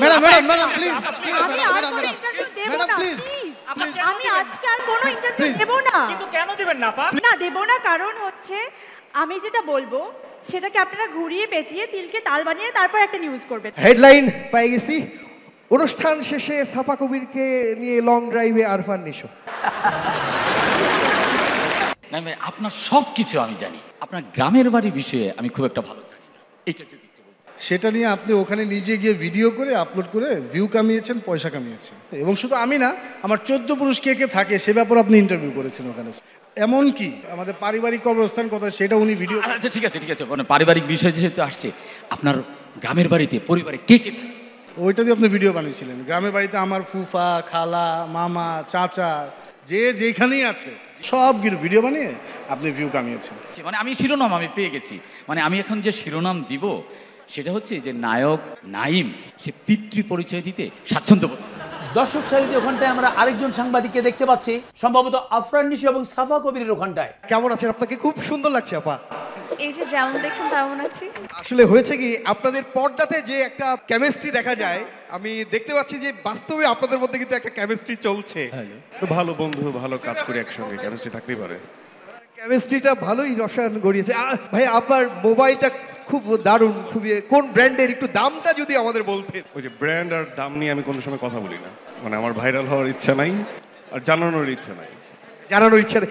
Madam madam madam please madam please আমি আজকে আর কোনো ইন্টারভিউ দেব না। কিন্তু কেন দিবেন না আপা? না দেব না, কারণ হচ্ছে আমি যেটা বলবো সেটাকে আপনারা ঘুরিয়ে পেঁচিয়ে তিলকে তাল বানিয়ে তারপর একটা নিউজ করবেন। হেডলাইন পেয়ে গেছি, অনুষ্ঠান শেষে সাফা কবিরকে নিয়ে লং ড্রাইভে আরফান নিশো। না ভাই, আপনার সব কিছু আমি জানি, আপনার গ্রামের বাড়ির বিষয়ে আমি খুব একটা ভালো জানি না। এটা যদি একটু বলতেন। সেটা নিয়ে আপনি ওখানে নিজে গিয়ে ভিডিও করে আপলোড করে ভিউ কামিয়েছেন, পয়সা কামিয়েছেন, এবং শুধু আমি না, আমার 14 পুরুষ কে কে থাকে সে ব্যাপারে আপনি ইন্টারভিউ করেছেন ওখানে। এমনকি আমাদের পারিবারিক অবস্থান কথা সেটা উনি ভিডিও। আচ্ছা ঠিক আছে ঠিক আছে, মানে পারিবারিক বিষয় যেহেতু আসছে, আপনার গ্রামের বাড়িতে পরিবারে কে কে থাকে? ওইটা দিয়ে আপনি ভিডিও বানিয়েছিলেন। গ্রামের বাড়িতে আমার ফুফা, খালা, মামা, চাচা যে যেখানেই আছে সব ভিডিও বানিয়ে আপনি ভিউ কামিয়েছেন। মানে আমি শিরোনাম আমি পেয়ে গেছি, মানে আমি এখন যে শিরোনাম দিব সেটা হচ্ছে যে নায়ক নাইম সে পিতৃ পরিচয় দিতে স্বাচ্ছন্দ্য বোধ। দর্শক সারিতে ওখানটায় আমরা আরেকজন সাংবাদিককে দেখতে পাচ্ছি, সম্ভবত আফরান নিশো এবং সাফা কবিরের ওখানটায়। কেমন আছেন? আপনাকে খুব সুন্দর লাগছে আপা। এই যে যেমন দেখছেন তেমন আছি। আসলে হয়েছে কি, আপনাদের পর্দাতে যে একটা কেমিস্ট্রি দেখা যায়, আমি দেখতে পাচ্ছি যে বাস্তবে আপনাদের মধ্যে কিন্তু একটা কেমিস্ট্রি চলছে। ভালো বন্ধু, ভালো কাজ করে একসঙ্গে, কেমিস্ট্রি থাকতেই পারে। কেমিস্ট্রিটা ভালোই রসায়ন গড়িয়েছে। ভাই আপনার মোবাইলটা খুব দারুণ, খুবই। কোন ব্র্যান্ডের, একটু দামটা যদি আমাদের বলতেন। ওই যে ব্র্যান্ড আর দাম নিয়ে আমি কোনো সময় কথা বলি না, মানে আমার ভাইরাল হওয়ার ইচ্ছা নাই আর জানানোর ইচ্ছা নাই। জানানোর ইচ্ছা নেই।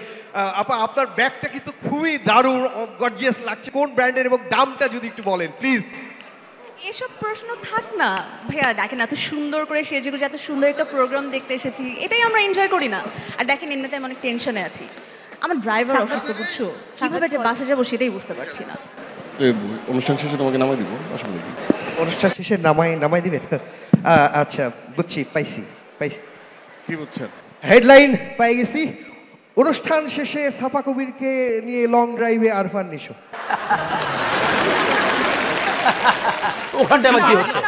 আপা আপনার ব্যাগটা কিন্তু খুবই দারুণ, গর্জিয়াস লাগছে। কোন ব্র্যান্ডের এবং দামটা যদি একটু বলেন প্লিজ। এসব প্রশ্ন থাক না ভাইয়া, দেখেন এত সুন্দর করে সেজেগুজে এত সুন্দর একটা প্রোগ্রাম দেখতে এসেছি, এটাই আমরা এনজয় করি না? আর দেখেন এমনিতে আমি অনেক টেনশনে আছি, আমার ড্রাইভার অসুস্থ, বুঝছো? কিভাবে যে বাসে যাবো সেটাই বুঝতে পারছি না। অনুষ্ঠান শেষে তোমাকে নামাই দিব, অসুবিধা কি? অনুষ্ঠান শেষে নামাই দিবেন? আচ্ছা বুঝছি, পাইছি। কি বুঝছেন? হেডলাইন পেয়ে গেছি, অনুষ্ঠান শেষে সাফা কবিরকে নিয়ে লং ড্রাইভে আরফান নিশো। ওখানটায় আবার কি হচ্ছে?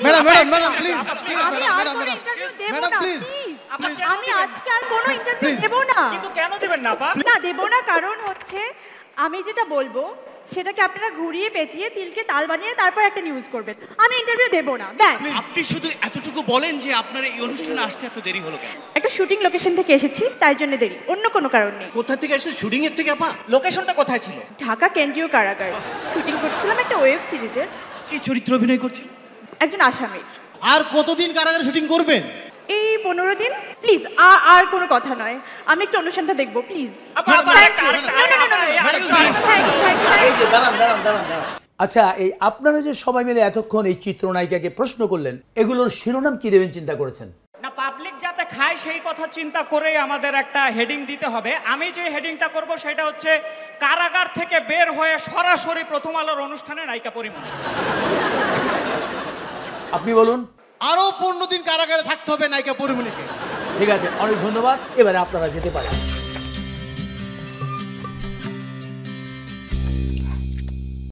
ম্যাডাম ম্যাডাম ম্যাডাম প্লিজ আমি আর কোনো ইন্টারভিউ দেব না, প্লিজ। আমি আজকে আর কোনো ইন্টারভিউ দেব না। কিন্তু কেন দিবেন না আপা? না দেব না, কারণ হচ্ছে আমি যেটা বলবো সেটাকে আপনারা ঘুরিয়ে পেঁচিয়ে তিলকে তাল বানিয়ে তারপর একটা নিউজ করবেন। আমি ইন্টারভিউ দেব না, ব্যাস। আপনি শুধু এতটুকু বলেন যে আপনার এই অনুষ্ঠানে আসতে এত দেরি হলো কেন? একটা শুটিং লোকেশন থেকে এসেছি, তাই জন্য দেরি, অন্য কোনো কারণ নেই। কোথা থেকে এসে শুটিং এর থেকে আপা? লোকেশনটা কোথায় ছিল? ঢাকা কেন্দ্রীয় কারাগার শুটিং করছিলাম একটা ওয়েব সিরিজের। কি চরিত্র অভিনয় করছেন? একজন আসামির। আর কতদিন কারাগারে শুটিং করবেন? এই 15 দিন। প্লিজ আর কোনো কথা নয়, আমি একটু অনুষ্ঠানটা দেখবো প্লিজ। আচ্ছা, এই আপনারা যে সবাই মিলে এতক্ষণ এই চিত্রনায়িকাকে প্রশ্ন করলেন, এগুলোর শিরোনাম কি দেবেন চিন্তা করেছেন? না, পাবলিক যাতে খায় সেই কথা চিন্তা করেই আমাদের একটা হেডিং দিতে হবে। আমি যে হেডিংটা করব সেটা হচ্ছে কারাগার থেকে বের হয়ে সরাসরি প্রথম আলোর অনুষ্ঠানে নায়িকা পরিমণি। আপনি বলুন। আরো 15 দিন কারাগারে থাকতে হবে নায়িকা পরিমণিকে। ঠিক আছে, অনেক ধন্যবাদ। এবারে আপনারা যেতে পারেন।